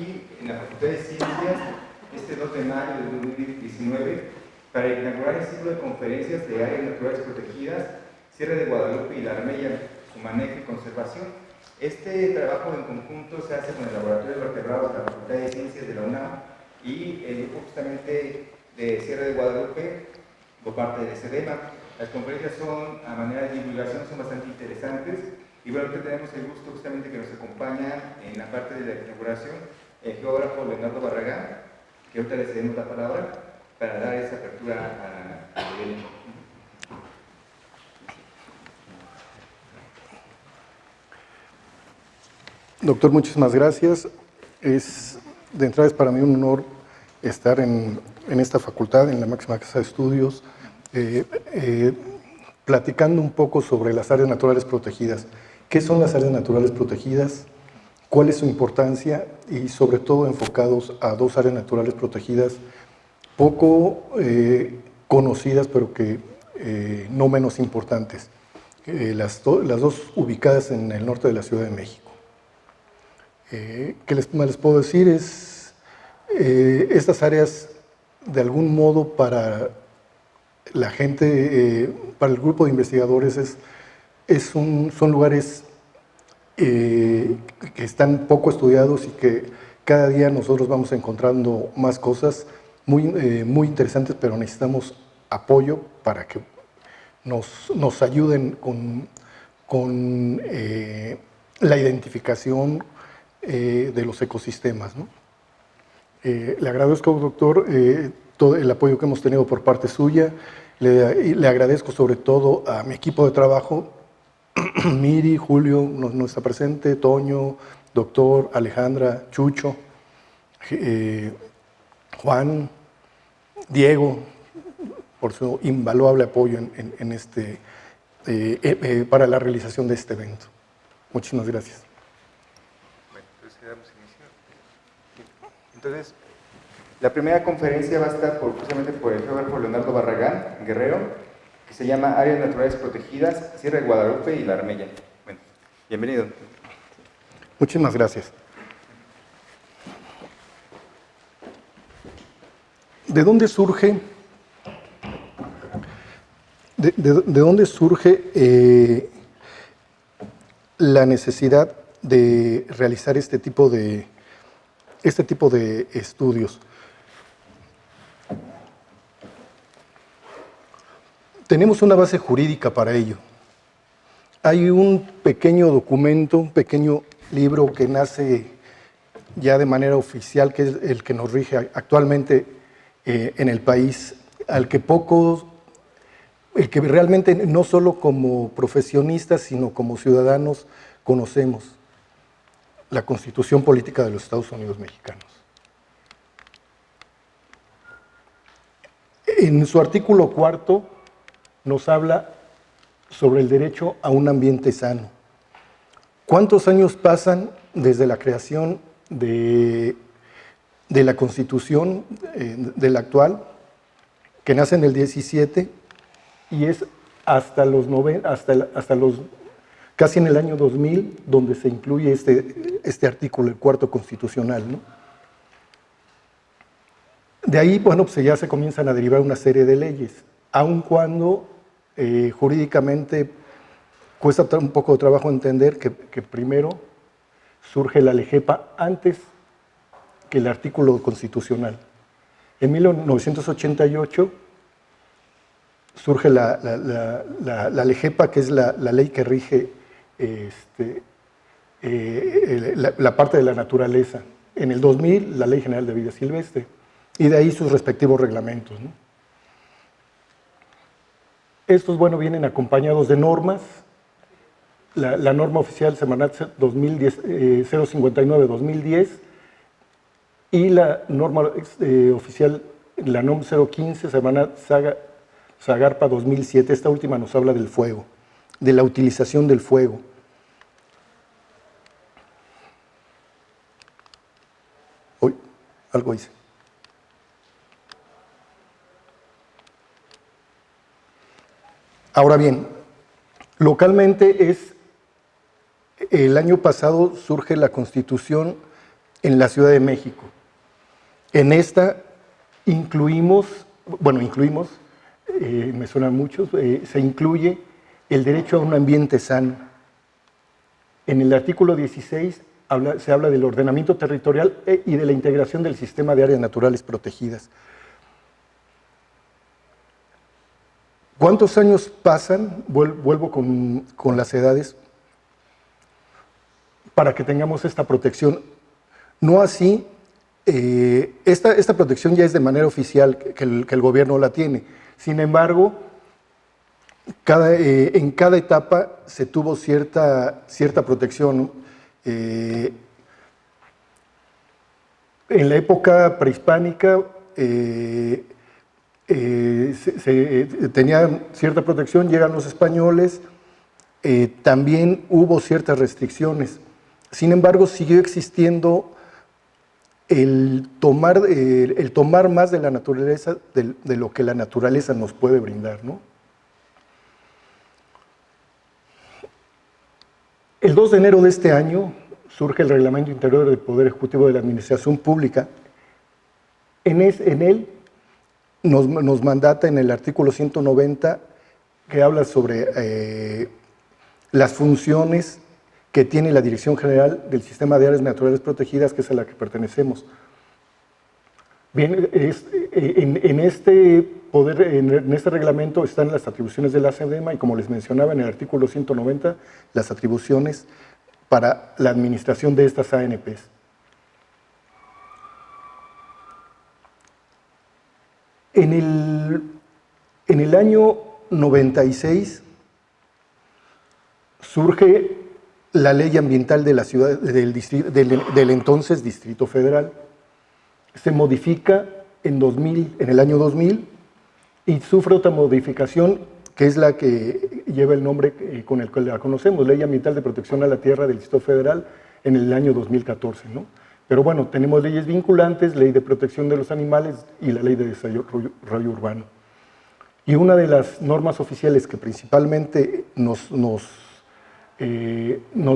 aquí en la Facultad de Ciencias este 2 de mayo de 2019 para inaugurar el ciclo de conferencias de áreas naturales protegidas, Sierra de Guadalupe y La Armella, su manejo y conservación. Este trabajo en conjunto se hace con el Laboratorio de Vertebrados de la Facultad de Ciencias de la UNAM y el grupo justamente de Sierra de Guadalupe por parte de SEDEMA. Las conferencias son, a manera de divulgación, son bastante interesantes. Y bueno, que tenemos el gusto justamente que nos acompaña en la parte de la inauguración el geógrafo Leonardo Barragán, que ahorita le cedemos la palabra para dar esa apertura al evento. Doctor, muchísimas gracias. De entrada es para mí un honor estar en esta facultad, en la máxima casa de estudios, platicando un poco sobre las áreas naturales protegidas. ¿Qué son las áreas naturales protegidas? ¿Cuál es su importancia? Y sobre todo enfocados a dos áreas naturales protegidas poco conocidas, pero que no menos importantes. Las dos ubicadas en el norte de la Ciudad de México. ¿Qué les puedo decir? Estas áreas, de algún modo, para la gente, para el grupo de investigadores, son lugares que están poco estudiados y que cada día nosotros vamos encontrando más cosas muy interesantes, pero necesitamos apoyo para que nos ayuden con la identificación de los ecosistemas, ¿no? Le agradezco, doctor, todo el apoyo que hemos tenido por parte suya. Le agradezco sobre todo a mi equipo de trabajo, Miri, Julio, no está presente, Toño, doctor, Alejandra, Chucho, Juan, Diego, por su invaluable apoyo para la realización de este evento. Muchísimas gracias. Bueno, entonces damos inicio. Entonces, la primera conferencia va a estar justamente por el geógrafo Leonardo Barragán, Guerrero, que se llama Áreas Naturales Protegidas, Sierra de Guadalupe y La Armella. Bueno, bienvenido. Muchísimas gracias. ¿De dónde surge? ¿De dónde surge la necesidad de realizar este tipo de estudios? Tenemos una base jurídica para ello. Hay un pequeño documento, un pequeño libro que nace ya de manera oficial, que es el que nos rige actualmente en el país, el que realmente no solo como profesionistas, sino como ciudadanos conocemos, la Constitución Política de los Estados Unidos Mexicanos. En su artículo 4 nos habla sobre el derecho a un ambiente sano. ¿Cuántos años pasan desde la creación de la Constitución, de la actual, que nace en el 17 y es hasta casi en el año 2000 donde se incluye este artículo, el cuarto constitucional, ¿no? De ahí, bueno, pues ya se comienzan a derivar una serie de leyes, aun cuando jurídicamente cuesta un poco de trabajo entender que primero surge la LEGEPA antes que el artículo constitucional. En 1988 surge la LEGEPA, que es la ley que rige la parte de la naturaleza. En el 2000, la Ley General de Vida Silvestre, y de ahí sus respectivos reglamentos, ¿no? Estos, bueno, vienen acompañados de normas. La norma oficial Semarnat 059-2010 y la norma oficial, la NOM 015 Semarnat Zagarpa 2007. Esta última nos habla del fuego, de la utilización del fuego. Uy, algo hice. Ahora bien, localmente el año pasado surge la Constitución en la Ciudad de México. En esta incluimos, me suenan muchos, se incluye el derecho a un ambiente sano. En el artículo 16 se habla del ordenamiento territorial y de la integración del sistema de áreas naturales protegidas. ¿Cuántos años pasan? Vuelvo con las edades, para que tengamos esta protección. No así, esta protección ya es de manera oficial que el gobierno la tiene. Sin embargo, en cada etapa se tuvo cierta protección. En la época prehispánica tenía cierta protección, llegan los españoles, también hubo ciertas restricciones. Sin embargo, siguió existiendo el tomar más de la naturaleza, de lo que la naturaleza nos puede brindar, ¿no? El 2 de enero de este año surge el Reglamento Interior del Poder Ejecutivo de la Administración Pública. En él nos mandata en el artículo 190, que habla sobre las funciones que tiene la Dirección General del Sistema de Áreas Naturales Protegidas, que es a la que pertenecemos. Bien, en este reglamento están las atribuciones de la SEDEMA y, como les mencionaba en el artículo 190, las atribuciones para la administración de estas ANPs. En el año 96 surge la ley ambiental de la ciudad, del entonces Distrito Federal. Se modifica en el año 2000 y sufre otra modificación que es la que lleva el nombre con el que la conocemos, Ley Ambiental de Protección a la Tierra del Distrito Federal, en el año 2014, ¿no? Pero bueno, tenemos leyes vinculantes, Ley de Protección de los Animales y la Ley de Desarrollo Urbano. Y una de las normas oficiales que principalmente nos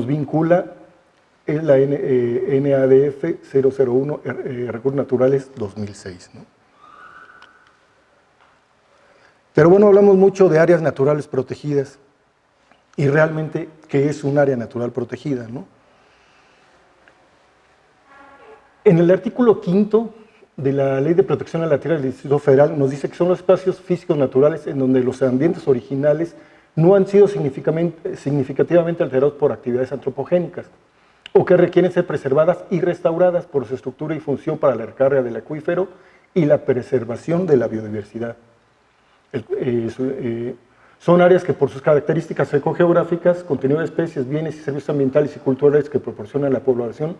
vincula es la NADF 001, Recursos Naturales 2006, ¿no? Pero bueno, hablamos mucho de áreas naturales protegidas y realmente, ¿qué es un área natural protegida, no? En el artículo 5 de la Ley de Protección a la Tierra del Distrito Federal nos dice que son los espacios físicos naturales en donde los ambientes originales no han sido significativamente alterados por actividades antropogénicas o que requieren ser preservadas y restauradas por su estructura y función para la recarga del acuífero y la preservación de la biodiversidad. Son áreas que por sus características ecogeográficas, contenido de especies, bienes y servicios ambientales y culturales que proporcionan a la población,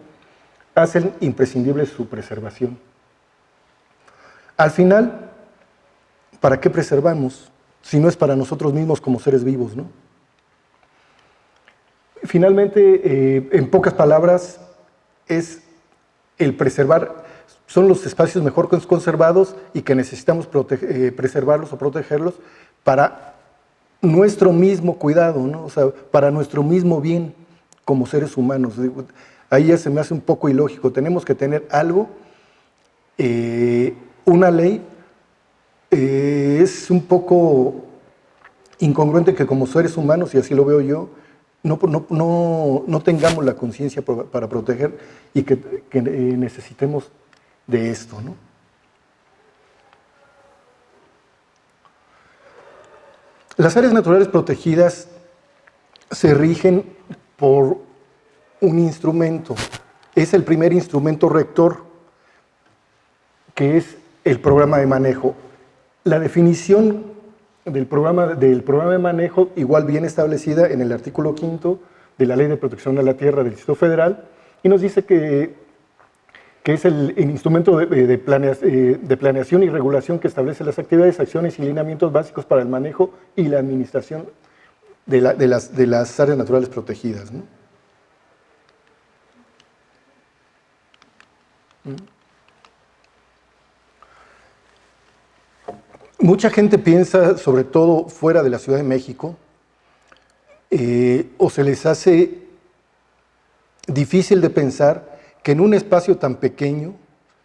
hacen imprescindible su preservación. Al final, ¿para qué preservamos? Si no es para nosotros mismos como seres vivos, ¿no? Finalmente, en pocas palabras, es el preservar, son los espacios mejor conservados y que necesitamos preservarlos o protegerlos para nuestro mismo cuidado, ¿no? O sea, para nuestro mismo bien como seres humanos. Ahí ya se me hace un poco ilógico. Tenemos que tener algo, una ley. Es un poco incongruente que como seres humanos, y así lo veo yo, no tengamos la conciencia para proteger y que necesitemos de esto, ¿no? Las áreas naturales protegidas se rigen por un instrumento. Es el primer instrumento rector, que es el programa de manejo. La definición del programa de manejo igual viene establecida en el artículo 5 de la Ley de Protección a la Tierra del Distrito Federal y nos dice que es el instrumento de planeación y regulación que establece las actividades, acciones y lineamientos básicos para el manejo y la administración de las áreas naturales protegidas, ¿no? Mucha gente piensa, sobre todo fuera de la Ciudad de México, o se les hace difícil de pensar que en un espacio tan pequeño,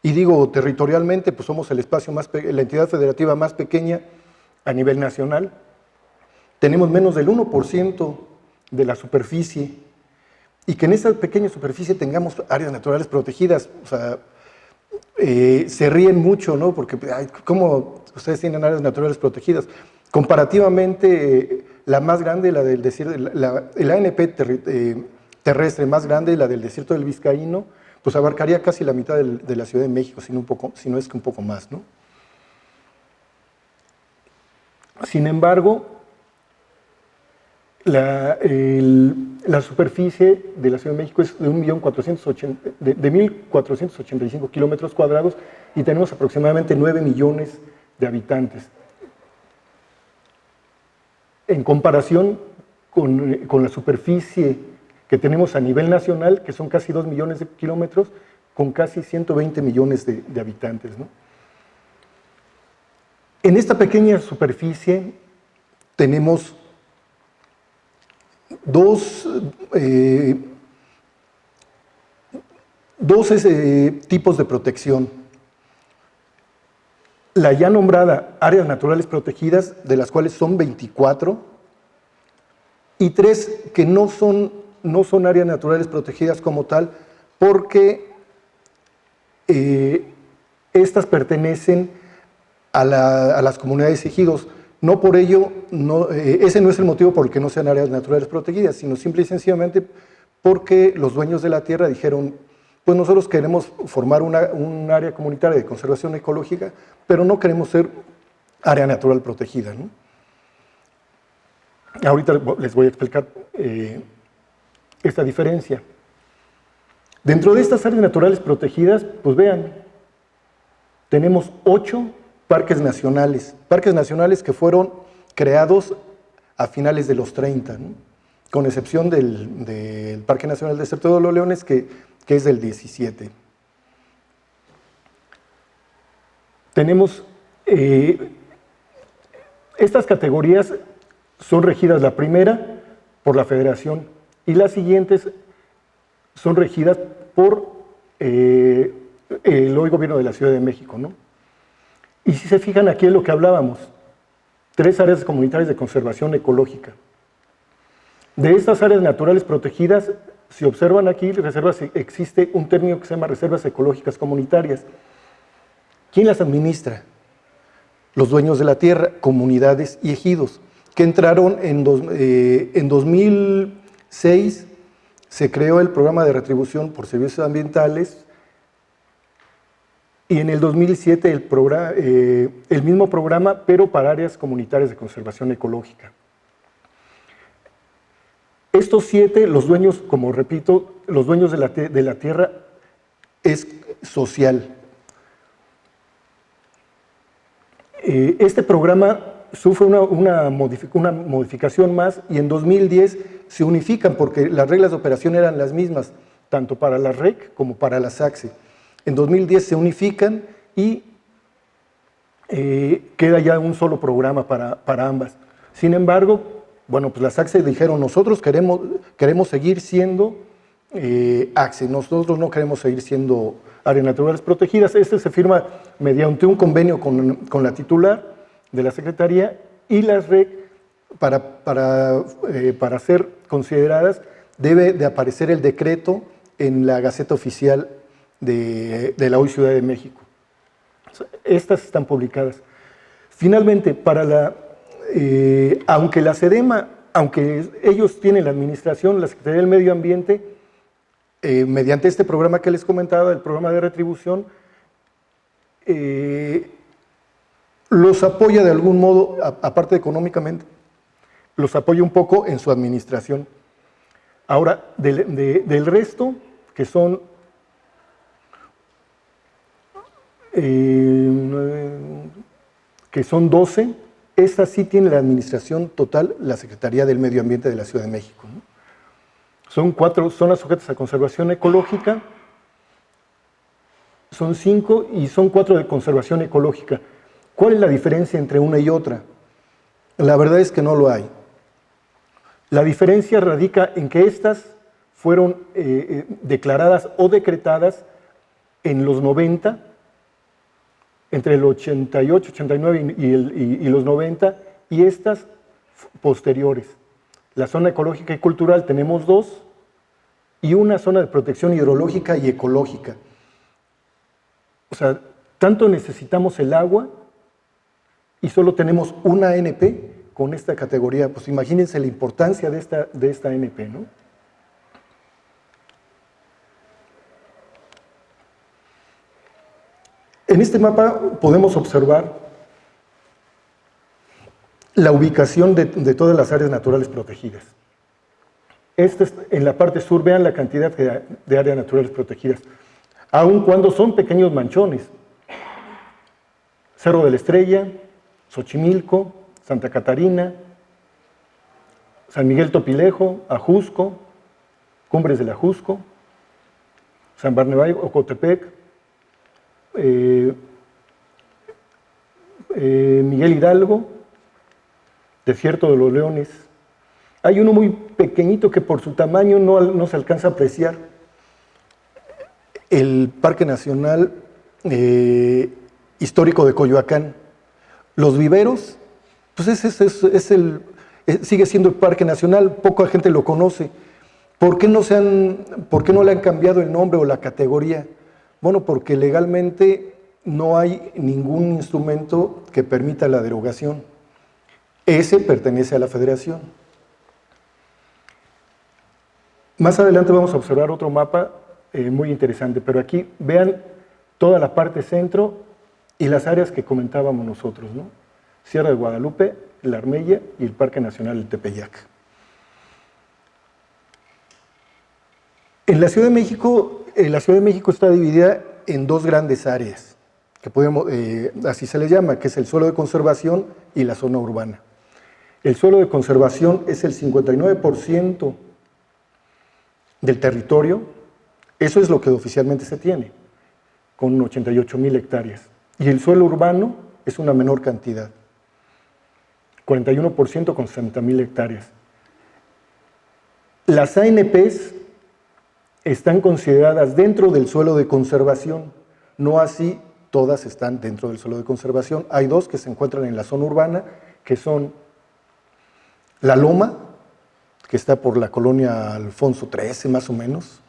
y digo territorialmente, pues somos el espacio la entidad federativa más pequeña a nivel nacional, tenemos menos del 1% de la superficie, y que en esa pequeña superficie tengamos áreas naturales protegidas. O sea, se ríen mucho, ¿no? Porque, ay, ¿cómo ustedes tienen áreas naturales protegidas? Comparativamente, la más grande, la del desierto, el ANP terrestre más grande, la del desierto del Vizcaíno, pues abarcaría casi la mitad de la Ciudad de México, si no es que un poco más, ¿no? Sin embargo, la superficie de la Ciudad de México es de 1.485 kilómetros cuadrados y tenemos aproximadamente 9 millones de habitantes. En comparación con la superficie que tenemos a nivel nacional, que son casi 2 millones de kilómetros, con casi 120 millones de habitantes, ¿no? En esta pequeña superficie tenemos dos tipos de protección. La ya nombrada áreas naturales protegidas, de las cuales son 24, y 3 que no son áreas naturales protegidas como tal, porque estas pertenecen a las comunidades ejidos. No por ello, ese no es el motivo por el que no sean áreas naturales protegidas, sino simple y sencillamente porque los dueños de la tierra dijeron, pues nosotros queremos formar un área comunitaria de conservación ecológica, pero no queremos ser área natural protegida, ¿no? Ahorita les voy a explicar esta diferencia. Dentro de estas áreas naturales protegidas, pues vean, tenemos 8 parques nacionales que fueron creados a finales de los 30, ¿no? Con excepción del Parque Nacional Desierto de los Leones, que es del 17. Tenemos, estas categorías son regidas, la primera por la Federación y las siguientes son regidas por el hoy Gobierno de la Ciudad de México, ¿no? Y si se fijan aquí en lo que hablábamos, 3 áreas comunitarias de conservación ecológica. De estas áreas naturales protegidas, si observan aquí, existe un término que se llama reservas ecológicas comunitarias. ¿Quién las administra? Los dueños de la tierra, comunidades y ejidos, que entraron en 2006, se creó el programa de retribución por servicios ambientales, y en el 2007 el mismo programa, pero para áreas comunitarias de conservación ecológica. Estos 7, los dueños, como repito, los dueños de la tierra es social. Este programa sufre una modificación más y en 2010 se unifican porque las reglas de operación eran las mismas, tanto para la REC como para la SACSE. En 2010 se unifican y queda ya un solo programa para ambas. Sin embargo, bueno, pues las SACSE dijeron, nosotros queremos seguir siendo ACSE, nosotros no queremos seguir siendo áreas naturales protegidas. Este se firma mediante un convenio con la titular de la Secretaría y las REC, para ser consideradas, debe de aparecer el decreto en la Gaceta Oficial de la hoy Ciudad de México. Estas están publicadas. Finalmente, aunque la SEDEMA, aunque ellos tienen la administración, la Secretaría del Medio Ambiente, mediante este programa que les comentaba, el programa de retribución, los apoya de algún modo, aparte económicamente, los apoya un poco en su administración. Ahora, del resto, que son 12, esta sí tiene la administración total, la Secretaría del Medio Ambiente de la Ciudad de México, ¿no? Son 4 zonas sujetas a conservación ecológica, son 5 y son 4 de conservación ecológica. ¿Cuál es la diferencia entre una y otra? La verdad es que no lo hay. La diferencia radica en que estas fueron declaradas o decretadas en los 90, entre el 88, 89 y los 90, y estas posteriores. La zona ecológica y cultural tenemos 2, y una zona de protección hidrológica y ecológica. O sea, tanto necesitamos el agua y solo tenemos una ANP con esta categoría. Pues imagínense la importancia de esta ANP, ¿no? En este mapa podemos observar la ubicación de todas las áreas naturales protegidas. En la parte sur, vean la cantidad de áreas naturales protegidas, aun cuando son pequeños manchones. Cerro de la Estrella, Xochimilco, Santa Catarina, San Miguel Topilejo, Ajusco, Cumbres del Ajusco, San Barnabé, Ocotepec, Miguel Hidalgo, Desierto de los Leones. Hay uno muy pequeñito que por su tamaño no se alcanza a apreciar. El Parque Nacional Histórico de Coyoacán. Los viveros, pues sigue siendo el Parque Nacional, poca gente lo conoce. ¿Por qué no le han cambiado el nombre o la categoría? Bueno, porque legalmente no hay ningún instrumento que permita la derogación. Ese pertenece a la Federación. Más adelante vamos a observar otro mapa muy interesante, pero aquí vean toda la parte centro y las áreas que comentábamos nosotros, ¿no? Sierra de Guadalupe, la Armella y el Parque Nacional del Tepeyac. En la Ciudad de México está dividida en 2 grandes áreas, que así se les llama, que es el suelo de conservación y la zona urbana. El suelo de conservación es el 59% del territorio, eso es lo que oficialmente se tiene, con 88,000 hectáreas. Y el suelo urbano es una menor cantidad, 41% con 60,000 hectáreas. Las ANPs están consideradas dentro del suelo de conservación, no así todas están dentro del suelo de conservación. Hay 2 que se encuentran en la zona urbana, que son La Loma, que está por la colonia Alfonso XIII, más o menos.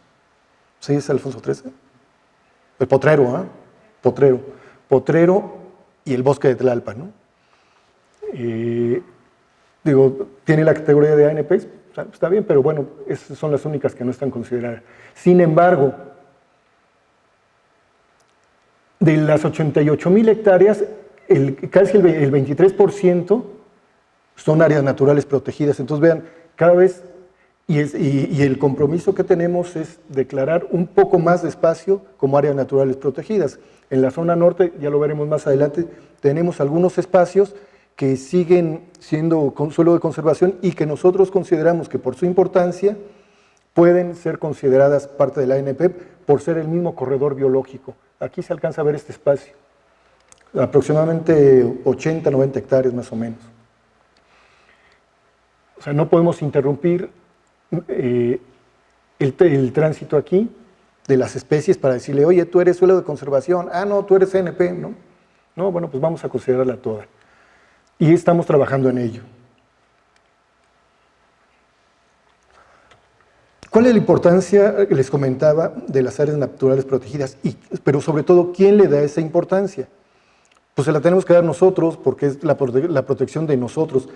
¿Sí es Alfonso XIII? El Potrero, ¿eh? Potrero y el Bosque de Tlalpa, ¿no? Tiene la categoría de ANPs, está bien, pero bueno, esas son las únicas que no están consideradas. Sin embargo, de las 88,000 hectáreas, casi el 23% son áreas naturales protegidas. Entonces vean, cada vez, y el compromiso que tenemos es declarar un poco más de espacio como áreas naturales protegidas. En la zona norte, ya lo veremos más adelante, tenemos algunos espacios que siguen siendo suelo de conservación y que nosotros consideramos que por su importancia pueden ser consideradas parte de la ANP por ser el mismo corredor biológico. Aquí se alcanza a ver este espacio, aproximadamente 80, 90 hectáreas más o menos. O sea, no podemos interrumpir el tránsito aquí de las especies para decirle, oye, tú eres suelo de conservación, no, tú eres ANP, ¿no? No, bueno, pues vamos a considerarla toda. Y estamos trabajando en ello. ¿Cuál es la importancia, les comentaba, de las áreas naturales protegidas? Pero sobre todo, ¿quién le da esa importancia? Pues se la tenemos que dar nosotros, porque es la protección de nosotros.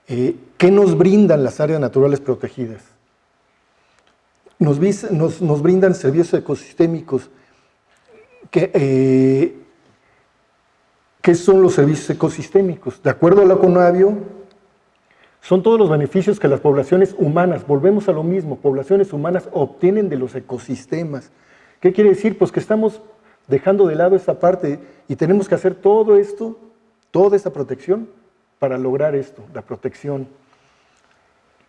¿Qué nos brindan las áreas naturales protegidas? Nos brindan servicios ecosistémicos. ¿Qué son los servicios ecosistémicos? De acuerdo a la CONABIO, son todos los beneficios que las poblaciones humanas, volvemos a lo mismo, poblaciones humanas obtienen de los ecosistemas. ¿Qué quiere decir? Pues que estamos dejando de lado esta parte y tenemos que hacer todo esto, toda esta protección para lograr esto, la protección.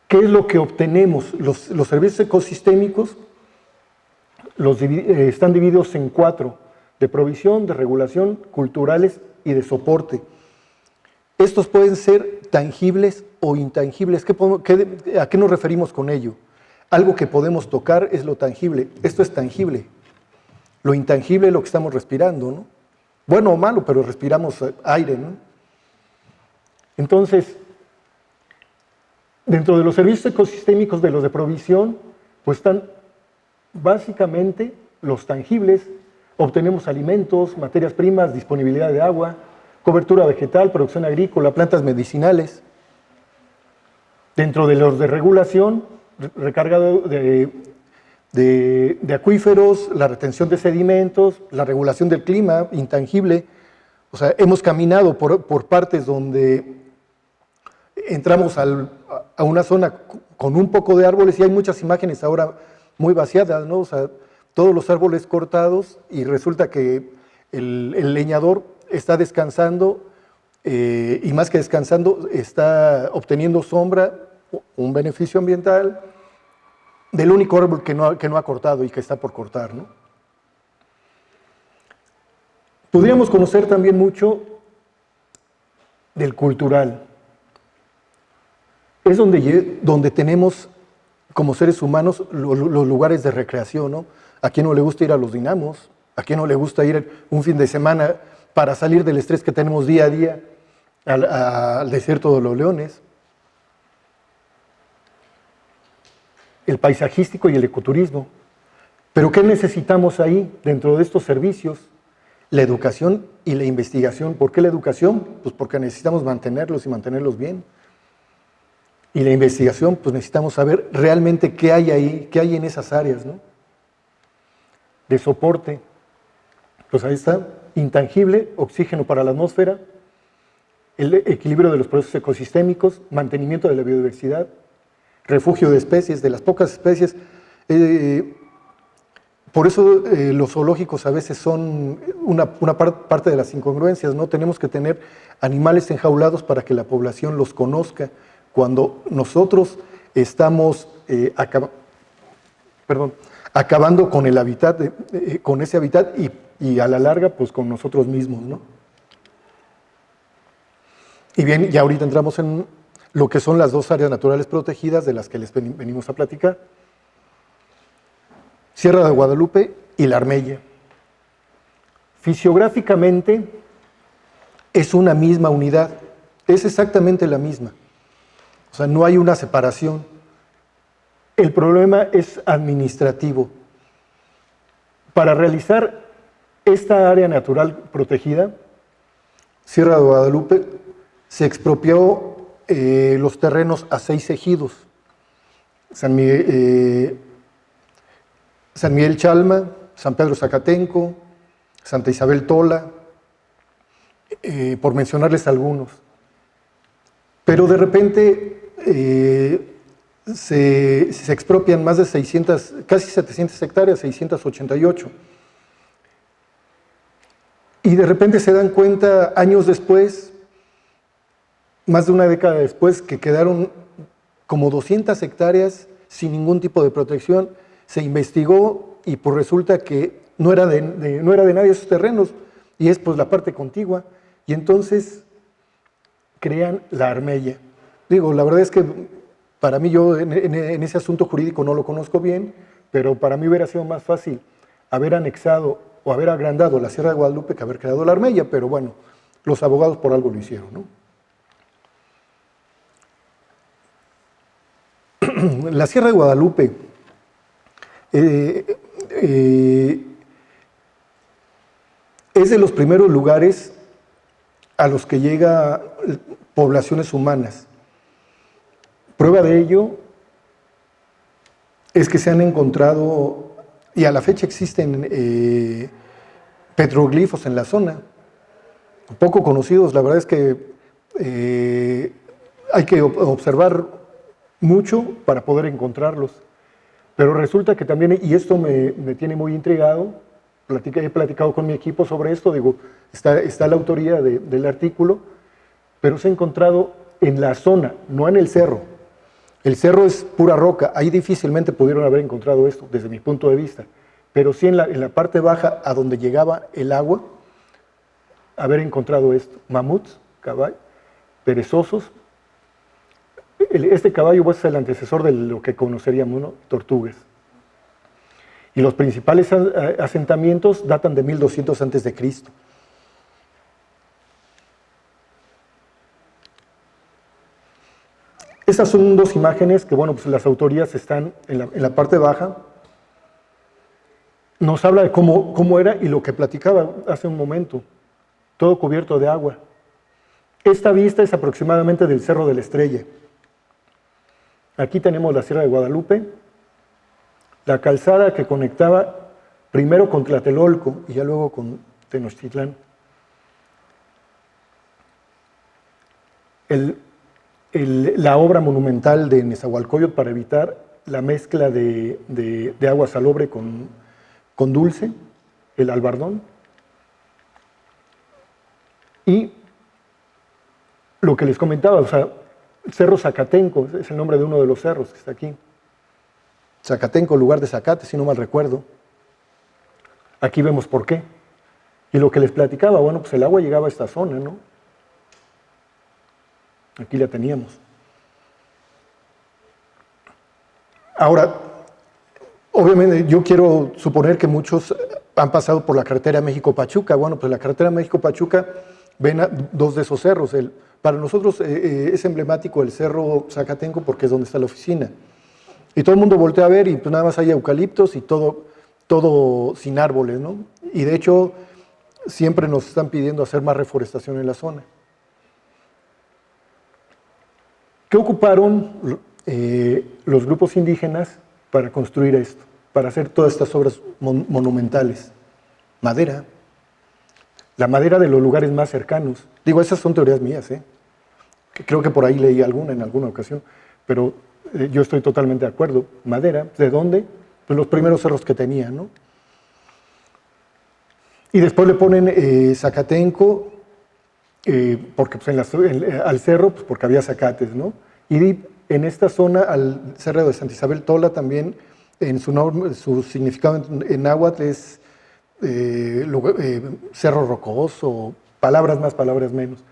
¿Qué es lo que obtenemos? Los servicios ecosistémicos están divididos en 4, de provisión, de regulación, culturales y de soporte. Estos pueden ser tangibles o intangibles. ¿A qué nos referimos con ello? algo que podemos tocar es lo tangible. Esto es tangible. Lo intangible es lo que estamos respirando, ¿no? Bueno o malo, pero respiramos aire, ¿no? Entonces, dentro de los servicios ecosistémicos de los de provisión, pues están básicamente los tangibles. Obtenemos alimentos, materias primas, disponibilidad de agua, cobertura vegetal, producción agrícola, plantas medicinales. Dentro de los de regulación, recarga de acuíferos, la retención de sedimentos, la regulación del clima, intangible. O sea, hemos caminado por partes donde entramos a una zona con un poco de árboles y hay muchas imágenes ahora muy vaciadas, ¿no? O sea, todos los árboles cortados y resulta que el leñador está descansando y más que descansando está obteniendo sombra, un beneficio ambiental del único árbol que no ha cortado y que está por cortar, ¿no? Podríamos conocer también mucho del cultural. Es donde tenemos como seres humanos los lugares de recreación, ¿no? ¿A quién no le gusta ir a los dinamos? ¿A quién no le gusta ir un fin de semana para salir del estrés que tenemos día a día al desierto de los leones? El paisajístico y el ecoturismo. ¿Pero qué necesitamos ahí dentro de estos servicios? La educación y la investigación. ¿Por qué la educación? Pues porque necesitamos mantenerlos y mantenerlos bien. Y la investigación, pues necesitamos saber realmente qué hay ahí, qué hay en esas áreas, ¿no? De soporte. Pues ahí está, intangible, oxígeno para la atmósfera, el equilibrio de los procesos ecosistémicos, mantenimiento de la biodiversidad, refugio de especies, de las pocas especies. Por eso los zoológicos a veces son una parte de las incongruencias, ¿no? Tenemos que tener animales enjaulados para que la población los conozca. Cuando nosotros estamos acabando con el hábitat, con ese hábitat y a la larga, pues con nosotros mismos, ¿no? Y bien, ya ahorita entramos en lo que son las dos áreas naturales protegidas de las que les venimos a platicar. Sierra de Guadalupe y la Armella. Fisiográficamente es una misma unidad, es exactamente la misma. O sea, no hay una separación. El problema es administrativo. Para realizar esta área natural protegida, Sierra de Guadalupe, se expropió los terrenos a 6 ejidos. San Miguel Chalma, San Pedro Zacatenco, Santa Isabel Tola, por mencionarles algunos. Pero de repente se expropian más de 600, casi 700 hectáreas, 688. Y de repente se dan cuenta, años después, más de una década después, que quedaron como 200 hectáreas sin ningún tipo de protección. Se investigó y pues resulta que no era de nadie esos terrenos, y es pues la parte contigua. Y entonces crean la Armella. Digo, la verdad es que para mí, yo en ese asunto jurídico no lo conozco bien, pero para mí hubiera sido más fácil haber anexado o haber agrandado la Sierra de Guadalupe que haber creado la Armella, pero bueno, los abogados por algo lo hicieron, ¿no? La Sierra de Guadalupe es de los primeros lugares a los que llega poblaciones humanas. Prueba de ello es que se han encontrado, y a la fecha existen petroglifos en la zona, poco conocidos. La verdad es que hay que observar mucho para poder encontrarlos. Pero resulta que también, y esto me tiene muy intrigado, he platicado con mi equipo sobre esto, digo, está la autoría del artículo, pero se ha encontrado en la zona, no en el cerro. El cerro es pura roca, ahí difícilmente pudieron haber encontrado esto, desde mi punto de vista, pero sí en la parte baja, a donde llegaba el agua, haber encontrado esto: mamuts, caballos, perezosos, Este caballo pues, es el antecesor de lo que conoceríamos, ¿no? Tortugas. Y los principales asentamientos datan de 1200 antes de Cristo. Estas son dos imágenes que, bueno, pues las autorías están en la parte baja. Nos habla de cómo era y lo que platicaba hace un momento. Todo cubierto de agua. Esta vista es aproximadamente del Cerro de la Estrella. Aquí tenemos la Sierra de Guadalupe, la calzada que conectaba primero con Tlatelolco y ya luego con Tenochtitlán. La obra monumental de Nezahualcóyotl para evitar la mezcla de agua salobre con dulce, el albardón. Y lo que les comentaba, o sea, Cerro Zacatenco, es el nombre de uno de los cerros que está aquí. Zacatenco, lugar de zacate, si no mal recuerdo. Aquí vemos por qué. Y lo que les platicaba, bueno, pues el agua llegaba a esta zona, ¿no? Aquí la teníamos. Ahora, obviamente yo quiero suponer que muchos han pasado por la carretera México-Pachuca. Bueno, pues la carretera México-Pachuca ven a dos de esos cerros. Para nosotros es emblemático el Cerro Zacatenco porque es donde está la oficina. Y todo el mundo voltea a ver y pues nada más hay eucaliptos y todo sin árboles, ¿no? Y de hecho siempre nos están pidiendo hacer más reforestación en la zona. ¿Qué ocuparon los grupos indígenas para construir esto? Para hacer todas estas obras monumentales. Madera. La madera de los lugares más cercanos. Digo, esas son teorías mías, ¿eh? Creo que por ahí leí alguna en alguna ocasión, pero yo estoy totalmente de acuerdo. Madera, ¿de dónde? Pues los primeros cerros que tenía, ¿no? Y después le ponen Zacatenco, porque pues, al cerro, pues porque había zacates, ¿no? Y en esta zona, al cerro de Santa Isabel Tola, también en su significado en náhuatl es cerro rocoso, palabras más, palabras menos.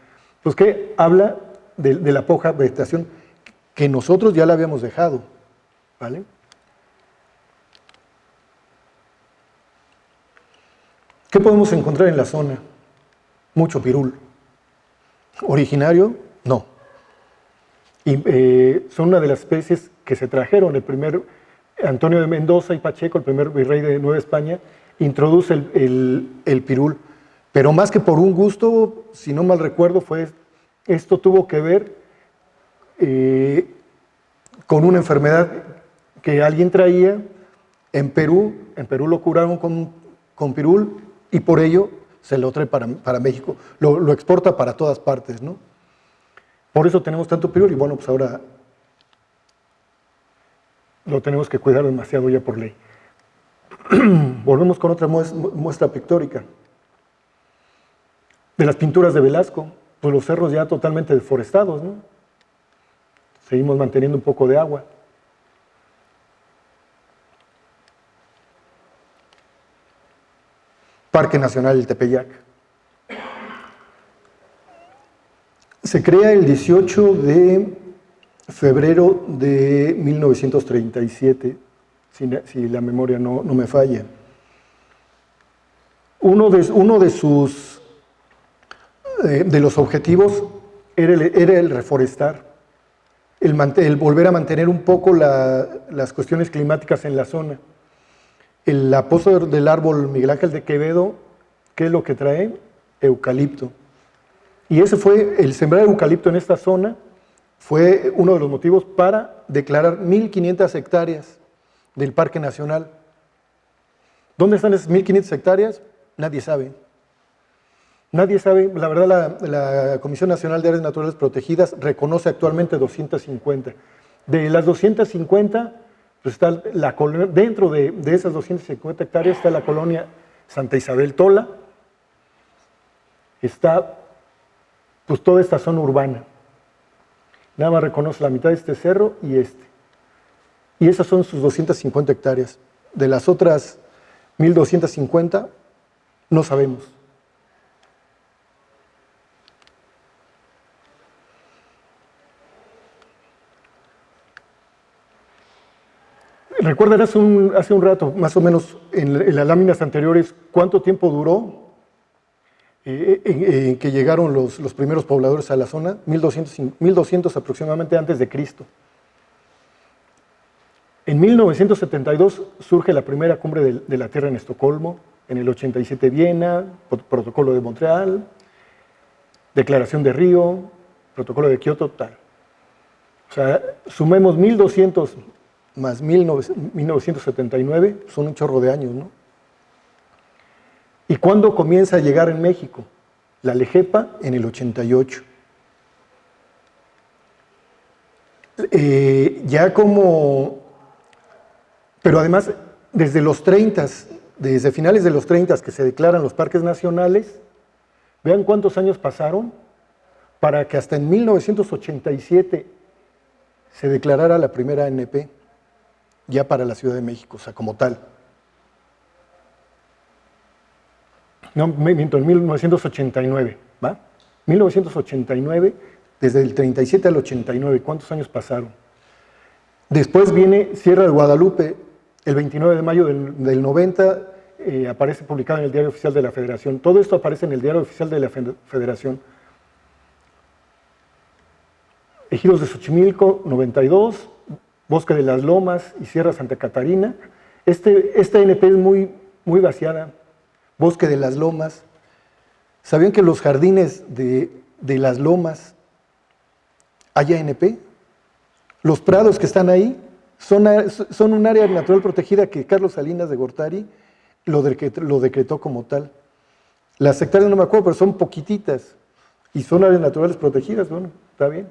Pues que habla de la poca vegetación que nosotros ya la habíamos dejado, ¿vale? ¿Qué podemos encontrar en la zona? Mucho pirul. ¿Originario? No. Y son una de las especies que se trajeron. El primer Antonio de Mendoza y Pacheco, el primer virrey de Nueva España, introduce el pirul. Pero más que por un gusto, si no mal recuerdo, esto tuvo que ver con una enfermedad que alguien traía en Perú lo curaron con pirul y por ello se lo trae para México, lo exporta para todas partes, ¿no? Por eso tenemos tanto pirul y bueno, pues ahora lo tenemos que cuidar demasiado ya por ley. Volvemos con otra muestra pictórica. De las pinturas de Velasco, pues los cerros ya totalmente deforestados, ¿no? Seguimos manteniendo un poco de agua. Parque Nacional del Tepeyac. Se crea el 18 de febrero de 1937, si la memoria no me falla. Uno de los objetivos era el reforestar, el volver a mantener un poco las cuestiones climáticas en la zona. El apóstol del árbol Miguel Ángel de Quevedo, ¿qué es lo que trae? Eucalipto. Y ese fue, el sembrar eucalipto en esta zona, fue uno de los motivos para declarar 1.500 hectáreas del Parque Nacional. ¿Dónde están esas 1.500 hectáreas? Nadie sabe. Nadie sabe, la verdad la Comisión Nacional de Áreas Naturales Protegidas reconoce actualmente 250. De las 250, pues está la colonia, dentro de esas 250 hectáreas está la colonia Santa Isabel Tola, está pues toda esta zona urbana. Nada más reconoce la mitad de este cerro y este. Y esas son sus 250 hectáreas. De las otras 1.250, no sabemos. ¿Recuerdan hace un rato, más o menos, en las láminas anteriores, cuánto tiempo duró en que llegaron los primeros pobladores a la zona? 1200 aproximadamente antes de Cristo. En 1972 surge la primera cumbre de la Tierra en Estocolmo, en el 87 Viena, Protocolo de Montreal, Declaración de Río, Protocolo de Kioto, tal. O sea, sumemos 1200 más 1979, son un chorro de años, ¿no? ¿Y cuándo comienza a llegar en México? La LEGEPA en el 88. Pero además, desde los 30, desde finales de los 30 que se declaran los parques nacionales, vean cuántos años pasaron para que hasta en 1987 se declarara la primera ANP, ya para la Ciudad de México, o sea, como tal. No, miento, en 1989, ¿va? 1989, desde el 37 al 89, ¿cuántos años pasaron? Después viene Sierra de Guadalupe, el 29 de mayo del 90, aparece publicado en el Diario Oficial de la Federación. Todo esto aparece en el Diario Oficial de la Federación. Ejidos de Xochimilco, 92, Bosque de las Lomas y Sierra Santa Catarina. Esta NP es muy vaciada. Bosque de las Lomas. ¿Sabían que los jardines de las lomas hay ANP? Los prados que están ahí son un área natural protegida que Carlos Salinas de Gortari lo decretó como tal. Las hectáreas no me acuerdo, pero son poquititas y son áreas naturales protegidas. Bueno, está bien.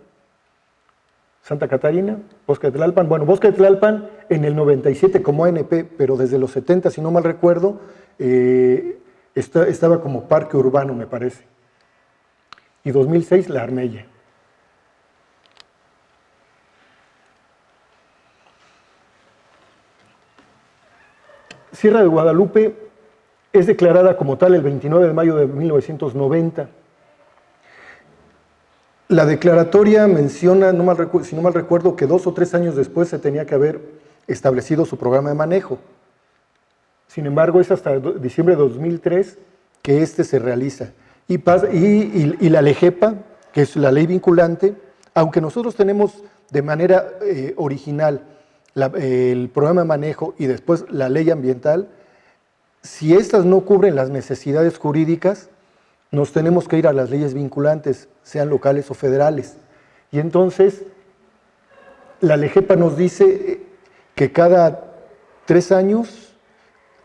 Santa Catarina, Bosque de Tlalpan. Bueno, Bosque de Tlalpan en el 97 como ANP, pero desde los 70, si no mal recuerdo, estaba como parque urbano, me parece. Y 2006, La Armella. Sierra de Guadalupe es declarada como tal el 29 de mayo de 1990. La declaratoria menciona, si no mal recuerdo, que 2 o 3 años después se tenía que haber establecido su programa de manejo. Sin embargo, es hasta diciembre de 2003 que se realiza. Y la LEGEPA, que es la ley vinculante, aunque nosotros tenemos de manera original el programa de manejo y después la ley ambiental, si estas no cubren las necesidades jurídicas, nos tenemos que ir a las leyes vinculantes, sean locales o federales. Y entonces, la LEGEPA nos dice que cada 3 años,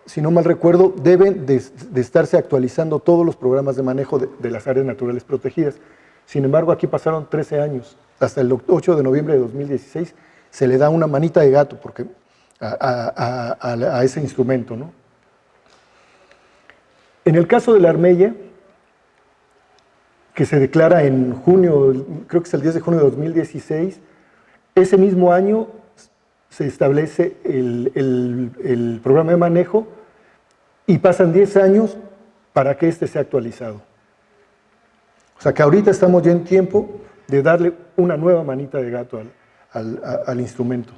si no mal recuerdo, deben de estarse actualizando todos los programas de manejo de las áreas naturales protegidas. Sin embargo, aquí pasaron 13 años. Hasta el 8 de noviembre de 2016 se le da una manita de gato a ese instrumento, ¿no? En el caso de La Armella, que se declara en junio, creo que es el 10 de junio de 2016, ese mismo año se establece el programa de manejo y pasan 10 años para que sea actualizado. O sea que ahorita estamos ya en tiempo de darle una nueva manita de gato al instrumento.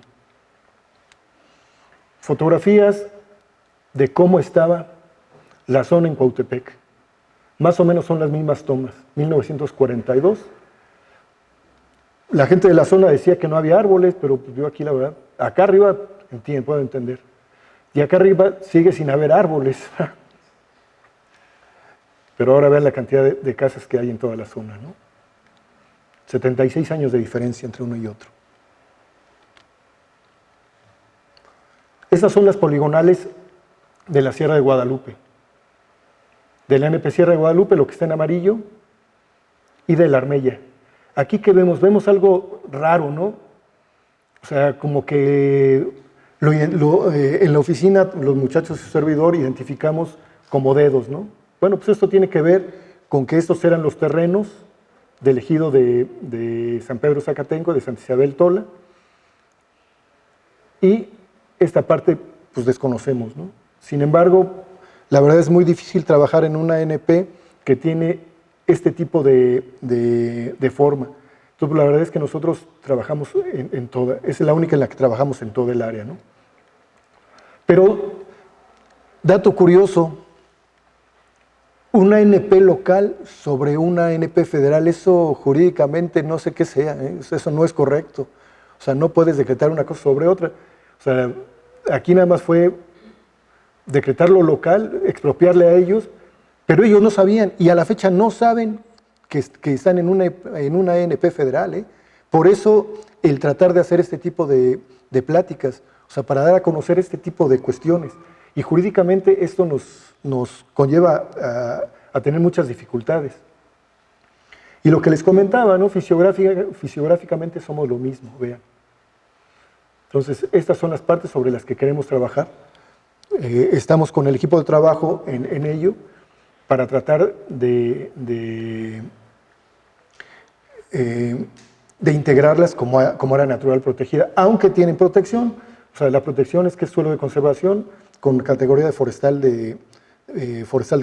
Fotografías de cómo estaba la zona en Cuautepec. Más o menos son las mismas tomas. 1942. La gente de la zona decía que no había árboles, pero pues yo aquí la verdad, acá arriba puedo entender. Y acá arriba sigue sin haber árboles. Pero ahora vean la cantidad de casas que hay en toda la zona, ¿no? 76 años de diferencia entre uno y otro. Estas son las poligonales de la Sierra de Guadalupe. De la ANP Sierra de Guadalupe, lo que está en amarillo, y de La Armella. Aquí que vemos algo raro, ¿no? O sea, como que en la oficina los muchachos y su servidor identificamos como dedos, ¿no? Bueno, pues esto tiene que ver con que estos eran los terrenos del ejido de San Pedro Zacatenco, de Santa Isabel Tola, y esta parte pues desconocemos, ¿no? Sin embargo, la verdad es muy difícil trabajar en una ANP que tiene este tipo de forma. Entonces, la verdad es que nosotros trabajamos en toda, es la única en la que trabajamos en todo el área, ¿no? Pero, dato curioso, una ANP local sobre una ANP federal, eso jurídicamente no sé qué sea, eso no es correcto. O sea, no puedes decretar una cosa sobre otra. O sea, aquí nada más fue decretar lo local, expropiarle a ellos, pero ellos no sabían, y a la fecha no saben que están en una ANP federal. Por eso el tratar de hacer este tipo de pláticas, o sea, para dar a conocer este tipo de cuestiones. Y jurídicamente esto nos conlleva a tener muchas dificultades. Y lo que les comentaba, ¿no? Fisiográficamente somos lo mismo, vean. Entonces, estas son las partes sobre las que queremos trabajar. Estamos con el equipo de trabajo en ello para tratar de integrarlas como área natural protegida, aunque tienen protección. O sea, la protección es que es suelo de conservación con categoría de forestal de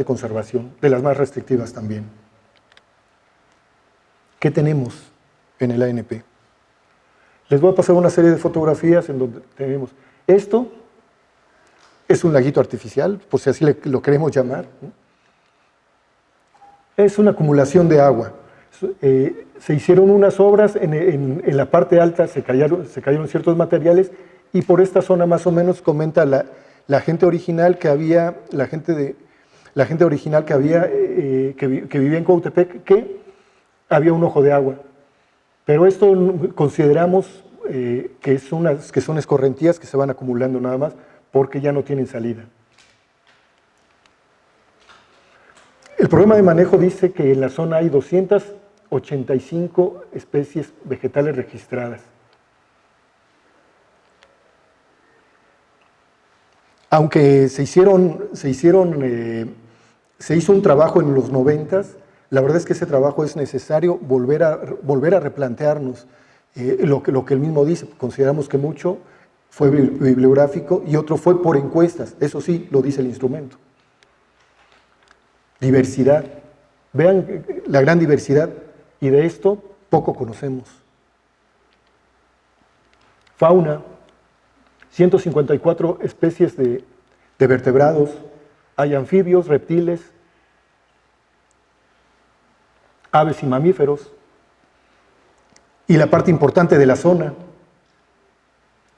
conservación, de las más restrictivas también. ¿Qué tenemos en el ANP? Les voy a pasar una serie de fotografías en donde tenemos esto. Es un laguito artificial, por si así lo queremos llamar. Es una acumulación de agua. Se hicieron unas obras, en la parte alta se cayeron ciertos materiales, y por esta zona más o menos comenta la gente original que había, que vivía en Cuautepec, que había un ojo de agua. Pero esto consideramos que son escorrentías que se van acumulando nada más, porque ya no tienen salida. El programa de manejo dice que en la zona hay 285 especies vegetales registradas. Aunque se hizo un trabajo en los 90s, la verdad es que ese trabajo es necesario volver a replantearnos lo que él mismo dice. Consideramos que mucho fue bibliográfico y otro fue por encuestas, eso sí, lo dice el instrumento. Diversidad. Vean la gran diversidad, y de esto poco conocemos. Fauna, 154 especies de vertebrados, hay anfibios, reptiles, aves y mamíferos. Y la parte importante de la zona,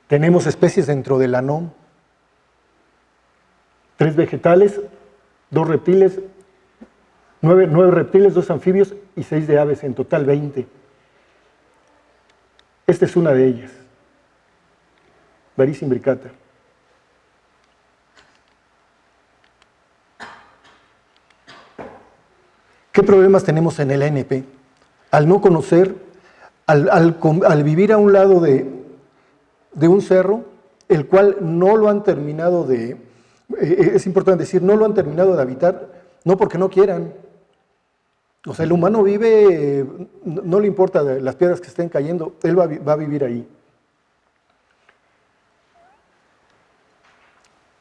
tenemos especies dentro del ANOM, 3 vegetales, 2 reptiles, 9 reptiles, 2 anfibios y 6 de aves, en total 20. Esta es una de ellas, Baris imbricata. ¿Qué problemas tenemos en el ANP? Al no conocer, al vivir a un lado de un cerro, el cual no lo han terminado es importante decir, no lo han terminado de habitar, no porque no quieran. O sea, el humano vive, no le importa las piedras que estén cayendo, él va a vivir ahí.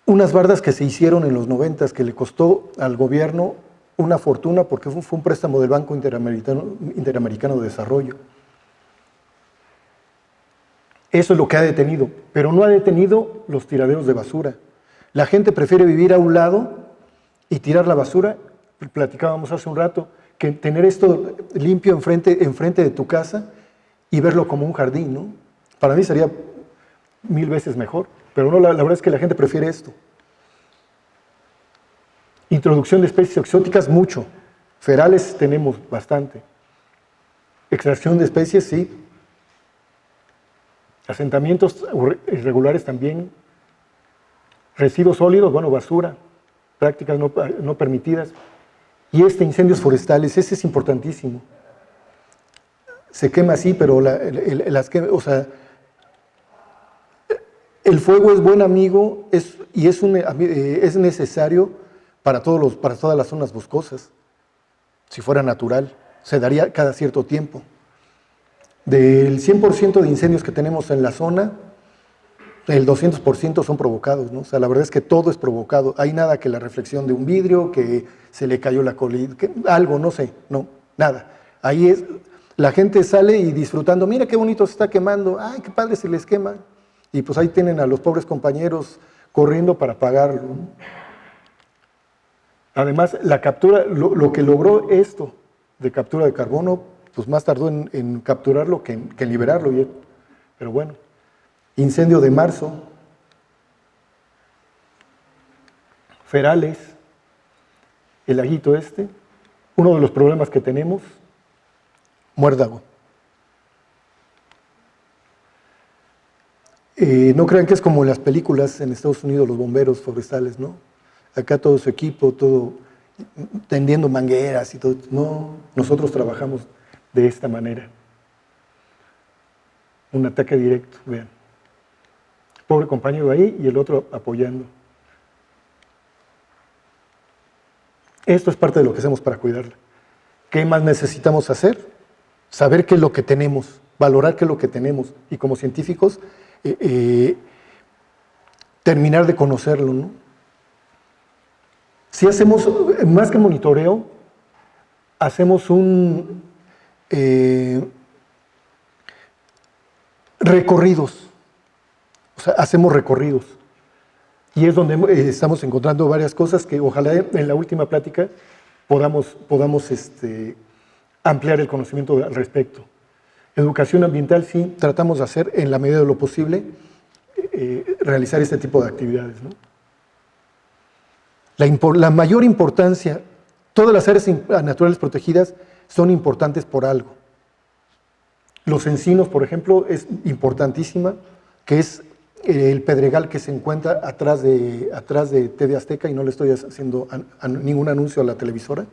Unas bardas que se hicieron en los 90s que le costó al gobierno una fortuna porque fue un préstamo del Banco Interamericano de Desarrollo. Eso es lo que ha detenido, pero no ha detenido los tiraderos de basura. La gente prefiere vivir a un lado y tirar la basura, platicábamos hace un rato, que tener esto limpio enfrente de tu casa y verlo como un jardín, ¿no? Para mí sería 1000 veces mejor, pero no, la verdad es que la gente prefiere esto. Introducción de especies exóticas, mucho. Ferales tenemos bastante. Extracción de especies, sí. Asentamientos irregulares también. Residuos sólidos, bueno, basura. Prácticas no permitidas. Y incendios forestales, ese es importantísimo. Se quema así, pero o sea, el fuego es buen amigo y es necesario para todas las zonas boscosas. Si fuera natural, se daría cada cierto tiempo. Del 100% de incendios que tenemos en la zona, el 200% son provocados, ¿no? O sea, la verdad es que todo es provocado. Hay nada que la reflexión de un vidrio, que se le cayó la colita, algo, no sé, no, nada. Ahí la gente sale y disfrutando, mira qué bonito se está quemando, ay, qué padre se les quema. Y pues ahí tienen a los pobres compañeros corriendo para pagarlo, ¿no? Además, la captura, lo que logró esto de captura de carbono, pues más tardó en capturarlo que en liberarlo. Pero bueno, incendio de marzo, Ferales, el laguito este, uno de los problemas que tenemos, muérdago. No crean que es como en las películas en Estados Unidos, los bomberos forestales, ¿no? Acá todo su equipo, todo tendiendo mangueras y todo. No, nosotros trabajamos de esta manera. Un ataque directo, vean. Pobre compañero ahí y el otro apoyando. Esto es parte de lo que hacemos para cuidarla. ¿Qué más necesitamos hacer? Saber qué es lo que tenemos, valorar qué es lo que tenemos y como científicos terminar de conocerlo, ¿no? Si hacemos, más que monitoreo, hacemos recorridos, o sea, hacemos recorridos. Y es donde estamos encontrando varias cosas que ojalá en la última plática podamos ampliar el conocimiento al respecto. Educación ambiental sí tratamos de hacer en la medida de lo posible, realizar este tipo de actividades, ¿no? La mayor importancia, todas las áreas naturales protegidas son importantes por algo. Los encinos, por ejemplo, es importantísima, que es el pedregal que se encuentra atrás de TV Azteca, y no le estoy haciendo ningún anuncio a la televisora.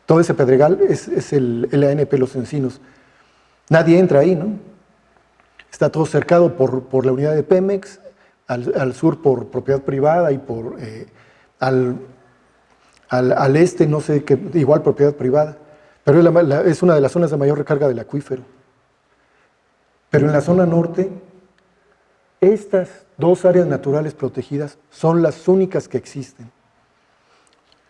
Todo ese pedregal es el ANP, los encinos. Nadie entra ahí, ¿no? Está todo cercado por la unidad de Pemex, al sur por propiedad privada y al este, no sé, igual propiedad privada. Pero es una de las zonas de mayor recarga del acuífero. Pero en la zona norte, estas dos áreas naturales protegidas son las únicas que existen.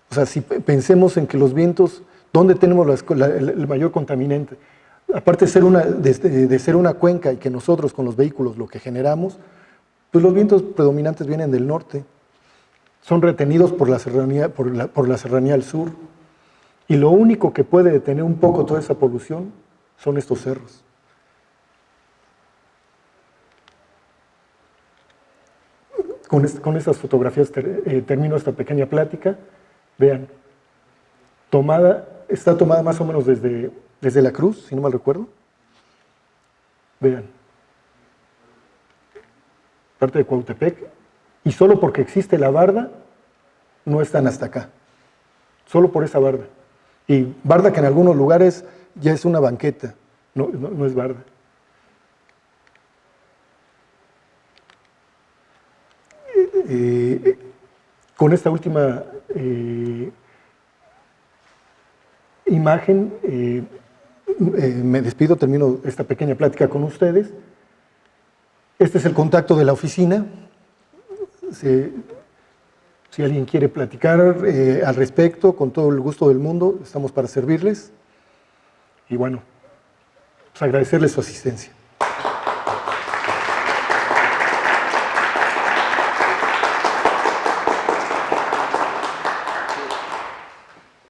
O sea, si pensemos en que los vientos, ¿dónde tenemos el mayor contaminante? Aparte de ser una cuenca y que nosotros con los vehículos lo que generamos, pues los vientos predominantes vienen del norte. Son retenidos por la serranía al sur. Y lo único que puede detener un poco toda esa polución son estos cerros. Con estas fotografías termino esta pequeña plática. Vean, está tomada más o menos desde la Cruz, si no mal recuerdo. Vean, parte de Cuautepec, y solo porque existe la barda, no están hasta acá. Solo por esa barda. Y barda que en algunos lugares ya es una banqueta, no es barda. Con esta última imagen me despido, termino esta pequeña plática con ustedes. Este es el contacto de la oficina. Si alguien quiere platicar al respecto, con todo el gusto del mundo, estamos para servirles. Y bueno, pues agradecerles su asistencia.